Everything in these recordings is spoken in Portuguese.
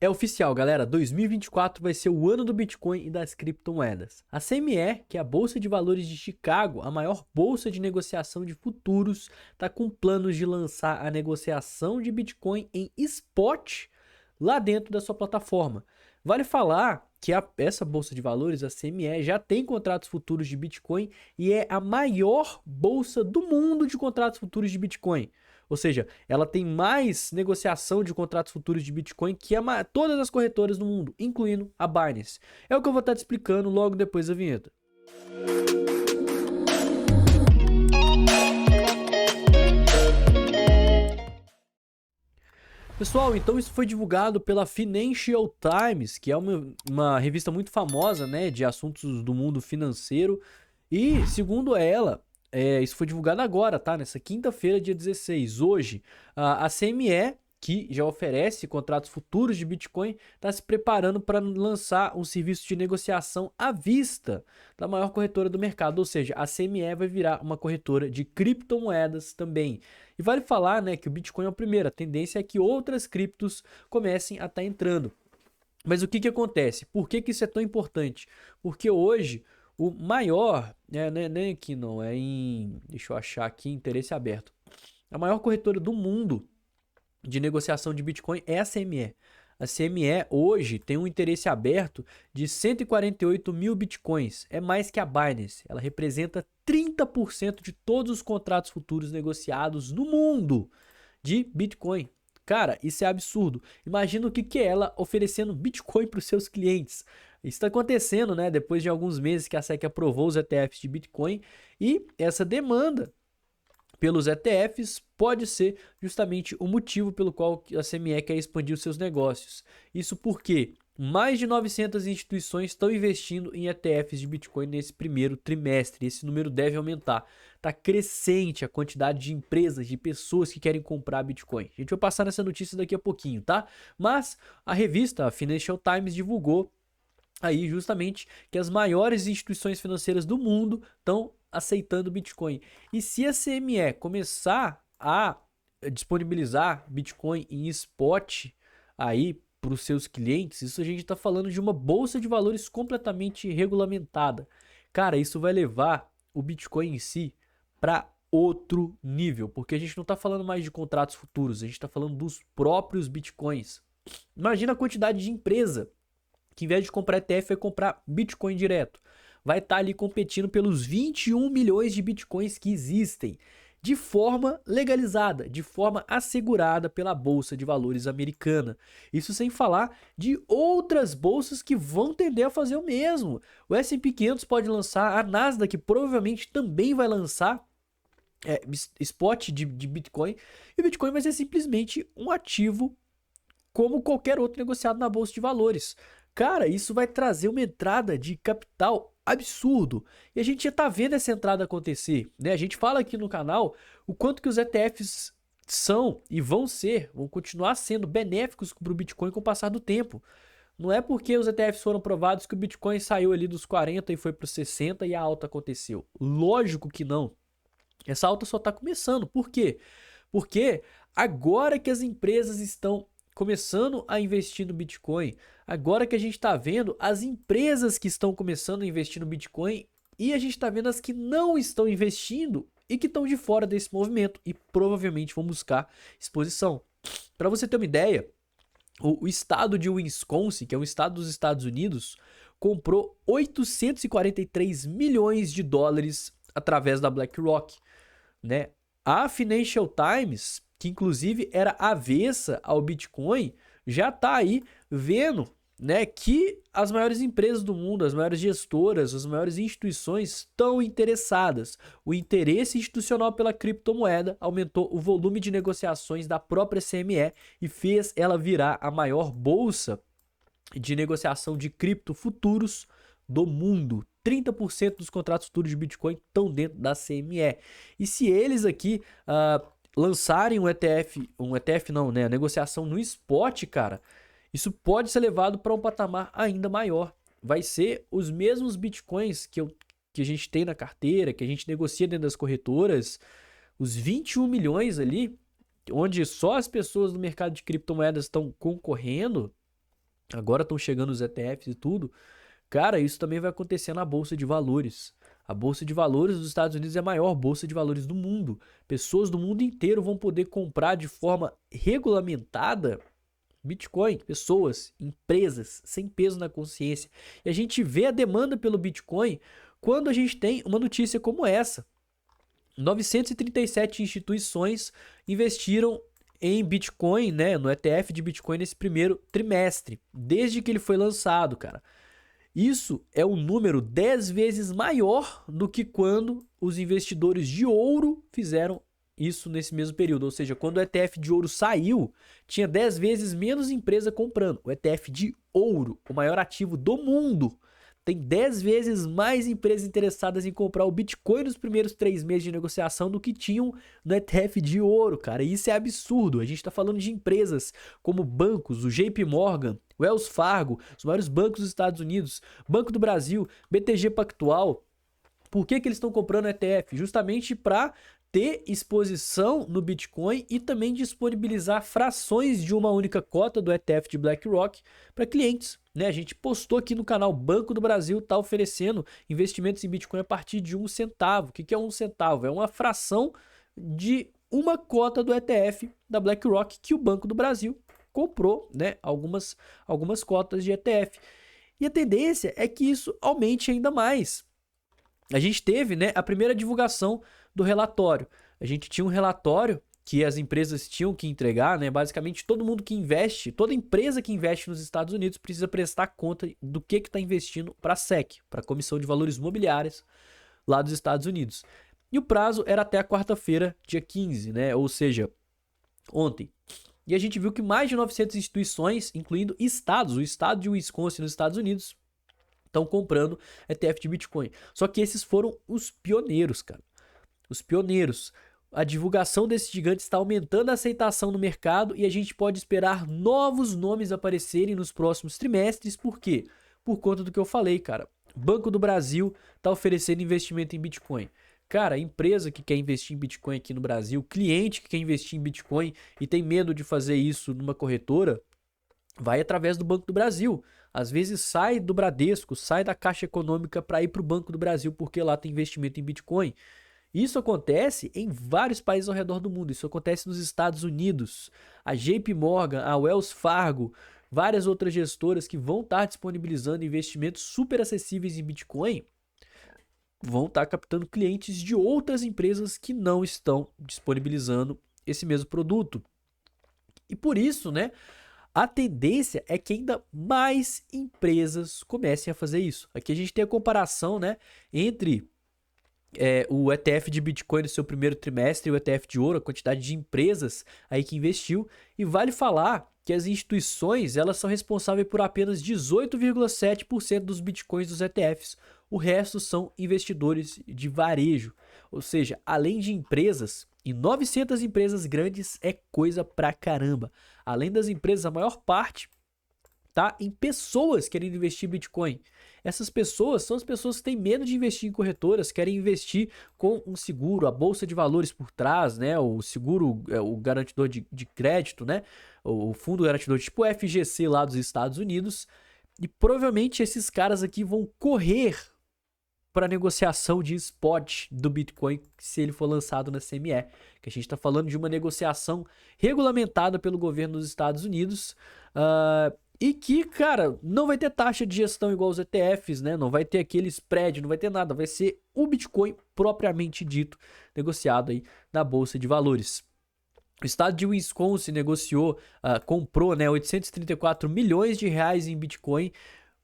É oficial, galera, 2024 vai ser o ano do Bitcoin e das criptomoedas. A CME, que é a Bolsa de Valores de Chicago, a maior bolsa de negociação de futuros, está com planos de lançar a negociação de Bitcoin em spot lá dentro da sua plataforma. Vale falar que essa bolsa de valores, a CME, já tem contratos futuros de Bitcoin e é a maior bolsa do mundo de contratos futuros de Bitcoin. Ou seja, ela tem mais negociação de contratos futuros de Bitcoin que todas as corretoras do mundo, incluindo a Binance. É o que eu vou estar te explicando logo depois da vinheta. Pessoal, então isso foi divulgado pela Financial Times, que é uma revista muito famosa, né, de assuntos do mundo financeiro. E, segundo ela, isso foi divulgado agora, tá? Nessa quinta-feira, dia 16. Hoje, a CME, que já oferece contratos futuros de Bitcoin, está se preparando para lançar um serviço de negociação à vista da maior corretora do mercado. Ou seja, a CME vai virar uma corretora de criptomoedas também. E vale falar, né, que o Bitcoin é o primeiro. A tendência é que outras criptos comecem a estar entrando. Mas o que acontece? Por que isso é tão importante? Porque hoje o maior, nem aqui não, deixa eu achar aqui, interesse aberto. A maior corretora do mundo de negociação de Bitcoin é a CME. A CME hoje tem um interesse aberto de 148 mil Bitcoins. É mais que a Binance. Ela representa 30% de todos os contratos futuros negociados no mundo de Bitcoin. Cara, isso é absurdo. Imagina o que é ela oferecendo Bitcoin para os seus clientes. Isso está acontecendo, né? Depois de alguns meses que a SEC aprovou os ETFs de Bitcoin, e essa demanda pelos ETFs pode ser justamente o motivo pelo qual a CME quer expandir os seus negócios. Isso porque mais de 900 instituições estão investindo em ETFs de Bitcoin nesse primeiro trimestre. Esse número deve aumentar. Está crescente a quantidade de empresas, de pessoas que querem comprar Bitcoin. A gente vai passar nessa notícia daqui a pouquinho, tá? Mas a revista, a Financial Times, divulgou aí justamente que as maiores instituições financeiras do mundo estão aceitando Bitcoin. E se a CME começar a disponibilizar Bitcoin em spot aí para os seus clientes, isso a gente está falando de uma bolsa de valores completamente regulamentada. Cara, isso vai levar o Bitcoin em si para outro nível, porque a gente não está falando mais de contratos futuros, a gente está falando dos próprios Bitcoins. Imagina a quantidade de empresa que, em vez de comprar ETF, vai comprar Bitcoin direto. Vai estar ali competindo pelos 21 milhões de Bitcoins que existem, de forma legalizada, de forma assegurada pela Bolsa de Valores americana. Isso sem falar de outras bolsas que vão tender a fazer o mesmo. O S&P 500 pode lançar, a Nasdaq provavelmente também vai lançar spot de Bitcoin, e o Bitcoin vai ser simplesmente um ativo como qualquer outro negociado na Bolsa de Valores. Cara, isso vai trazer uma entrada de capital absurdo. E a gente já tá vendo essa entrada acontecer, né? A gente fala aqui no canal o quanto que os ETFs são e vão continuar sendo benéficos para o Bitcoin com o passar do tempo. Não é porque os ETFs foram provados que o Bitcoin saiu ali dos 40 e foi para os 60 e a alta aconteceu. Lógico que não. Essa alta só está começando. Por quê? Porque agora que as empresas estão começando a investir no Bitcoin, agora que a gente está vendo as empresas que estão começando a investir no Bitcoin, e a gente está vendo as que não estão investindo e que estão de fora desse movimento e provavelmente vão buscar exposição. Para você ter uma ideia, o estado de Wisconsin, que é um estado dos Estados Unidos, comprou 843 milhões de dólares através da BlackRock, né? A Financial Times, que inclusive era avessa ao Bitcoin, já está aí vendo, né, que as maiores empresas do mundo, as maiores gestoras, as maiores instituições estão interessadas. O interesse institucional pela criptomoeda aumentou o volume de negociações da própria CME e fez ela virar a maior bolsa de negociação de cripto futuros do mundo. 30% dos contratos futuros de Bitcoin estão dentro da CME. E se eles aqui lançarem um ETF não, né, a negociação no spot, cara, isso pode ser levado para um patamar ainda maior. Vai ser os mesmos Bitcoins que a gente tem na carteira, que a gente negocia dentro das corretoras, os 21 milhões ali, onde só as pessoas do mercado de criptomoedas estão concorrendo, Agora estão chegando os ETFs e tudo. Cara, isso também vai acontecer na Bolsa de Valores. A Bolsa de Valores dos Estados Unidos é a maior bolsa de valores do mundo. Pessoas do mundo inteiro vão poder comprar de forma regulamentada Bitcoin. Pessoas, empresas, sem peso na consciência. E a gente vê a demanda pelo Bitcoin quando a gente tem uma notícia como essa. 937 instituições investiram em Bitcoin, né, no ETF de Bitcoin nesse primeiro trimestre, desde que ele foi lançado, cara. Isso é um número 10 vezes maior do que quando os investidores de ouro fizeram isso nesse mesmo período. Ou seja, quando o ETF de ouro saiu, tinha 10 vezes menos empresa comprando. O ETF de ouro, o maior ativo do mundo, tem 10 vezes mais empresas interessadas em comprar o Bitcoin nos primeiros 3 meses de negociação do que tinham no ETF de ouro, cara. E isso é absurdo. A gente está falando de empresas como bancos, o JP Morgan, Wells Fargo, os maiores bancos dos Estados Unidos, Banco do Brasil, BTG Pactual. Por que eles estão comprando ETF? Justamente para ter exposição no Bitcoin e também disponibilizar frações de uma única cota do ETF de BlackRock para clientes, né? A gente postou aqui no canal, Banco do Brasil está oferecendo investimentos em Bitcoin a partir de 1 centavo. O que é 1 centavo? É uma fração de uma cota do ETF da BlackRock que o Banco do Brasil comprou, né? Algumas cotas de ETF. E a tendência é que isso aumente ainda mais. A gente teve, né, a primeira divulgação do relatório. A gente tinha um relatório que as empresas tinham que entregar, né? Basicamente, todo mundo que investe, toda empresa que investe nos Estados Unidos precisa prestar conta do que está investindo para a SEC, para a Comissão de Valores Mobiliários lá dos Estados Unidos. E o prazo era até a quarta-feira, dia 15, né? Ou seja, ontem. E a gente viu que mais de 900 instituições, incluindo estados, o estado de Wisconsin nos Estados Unidos, estão comprando ETF de Bitcoin. Só que esses foram os pioneiros, cara. Os pioneiros. A divulgação desses gigantes está aumentando a aceitação no mercado e a gente pode esperar novos nomes aparecerem nos próximos trimestres. Por quê? Por conta do que eu falei, cara. Banco do Brasil está oferecendo investimento em Bitcoin. Cara, empresa que quer investir em Bitcoin aqui no Brasil, cliente que quer investir em Bitcoin e tem medo de fazer isso numa corretora, vai através do Banco do Brasil. Às vezes sai do Bradesco, sai da Caixa Econômica para ir para o Banco do Brasil porque lá tem investimento em Bitcoin. Isso acontece em vários países ao redor do mundo. Isso acontece nos Estados Unidos. A JP Morgan, a Wells Fargo, várias outras gestoras que vão estar disponibilizando investimentos super acessíveis em Bitcoin, vão estar captando clientes de outras empresas que não estão disponibilizando esse mesmo produto. E por isso, né? A tendência é que ainda mais empresas comecem a fazer isso. Aqui a gente tem a comparação, né, entre o ETF de Bitcoin no seu primeiro trimestre e o ETF de ouro, a quantidade de empresas aí que investiu. E vale falar que as instituições elas são responsáveis por apenas 18,7% dos Bitcoins dos ETFs. O resto são investidores de varejo. Ou seja, além de empresas, e 900 empresas grandes é coisa pra caramba. Além das empresas, a maior parte tá em pessoas querendo investir em Bitcoin. Essas pessoas são as pessoas que têm medo de investir em corretoras, querem investir com um seguro, a bolsa de valores por trás, né? O seguro, o garantidor de crédito, né? O fundo garantidor, tipo o FGC lá dos Estados Unidos. E provavelmente esses caras aqui vão correr para negociação de spot do Bitcoin se ele for lançado na CME. Que a gente está falando de uma negociação regulamentada pelo governo dos Estados Unidos. E que, cara, não vai ter taxa de gestão igual os ETFs, né? Não vai ter aquele spread, não vai ter nada. Vai ser o Bitcoin propriamente dito, negociado aí na Bolsa de Valores. O estado de Wisconsin comprou, né, 834 milhões de reais em Bitcoin.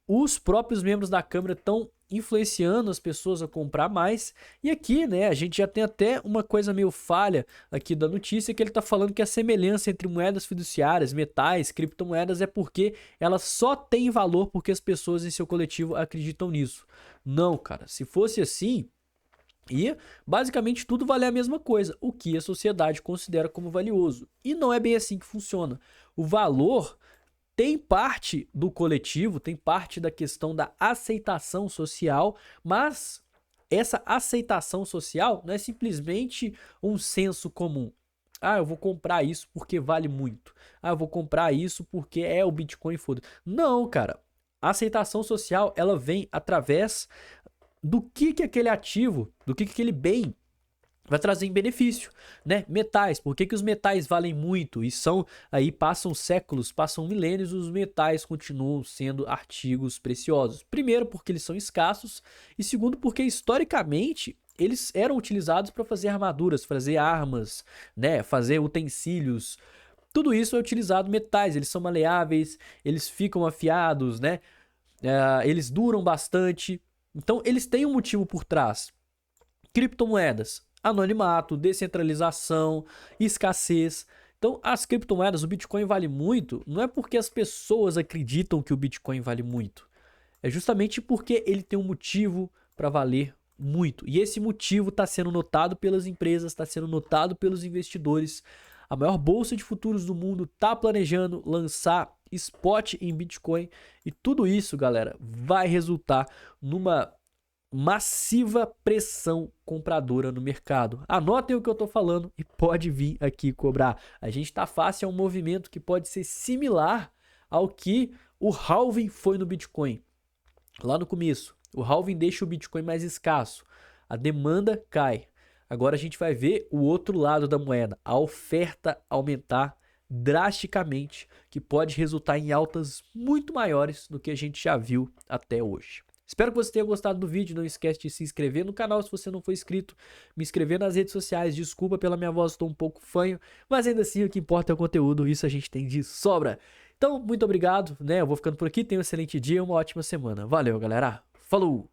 Os próprios membros da Câmara estão influenciando as pessoas a comprar mais. E aqui, né, a gente já tem até uma coisa meio falha aqui da notícia, que ele está falando que a semelhança entre moedas fiduciárias, metais, criptomoedas é porque elas só têm valor porque as pessoas em seu coletivo acreditam nisso. Não, cara, se fosse assim, ia basicamente tudo valer a mesma coisa, o que a sociedade considera como valioso. E não é bem assim que funciona. O valor tem parte do coletivo, tem parte da questão da aceitação social, mas essa aceitação social não é simplesmente um senso comum. Ah, eu vou comprar isso porque vale muito. Ah, eu vou comprar isso porque é o Bitcoin, foda. Não, cara. A aceitação social, ela vem através do que aquele ativo, do que aquele bem vai trazer em benefício, né? Metais, por que os metais valem muito e são aí passam séculos, passam milênios, os metais continuam sendo artigos preciosos. Primeiro, porque eles são escassos e segundo, porque historicamente eles eram utilizados para fazer armaduras, fazer armas, né? Fazer utensílios. Tudo isso é utilizado metais, eles são maleáveis, eles ficam afiados, né? Eles duram bastante. Então, eles têm um motivo por trás. Criptomoedas, anonimato, descentralização, escassez. Então, as criptomoedas, o Bitcoin vale muito, não é porque as pessoas acreditam que o Bitcoin vale muito. É justamente porque ele tem um motivo para valer muito. E esse motivo está sendo notado pelas empresas, está sendo notado pelos investidores. A maior bolsa de futuros do mundo está planejando lançar spot em Bitcoin. E tudo isso, galera, vai resultar numa massiva pressão compradora no mercado. Anotem o que eu estou falando e pode vir aqui cobrar. A gente está fácil, é um movimento que pode ser similar ao que o halving foi no Bitcoin. Lá no começo, o halving deixa o Bitcoin mais escasso, a demanda cai. Agora a gente vai ver o outro lado da moeda, a oferta aumentar drasticamente, que pode resultar em altas muito maiores do que a gente já viu até hoje. Espero que você tenha gostado do vídeo, não esquece de se inscrever no canal se você não for inscrito, me inscrever nas redes sociais, desculpa pela minha voz, estou um pouco fanho, mas ainda assim o que importa é o conteúdo, isso a gente tem de sobra. Então, muito obrigado, né? Eu vou ficando por aqui, tenha um excelente dia, uma ótima semana. Valeu, galera. Falou!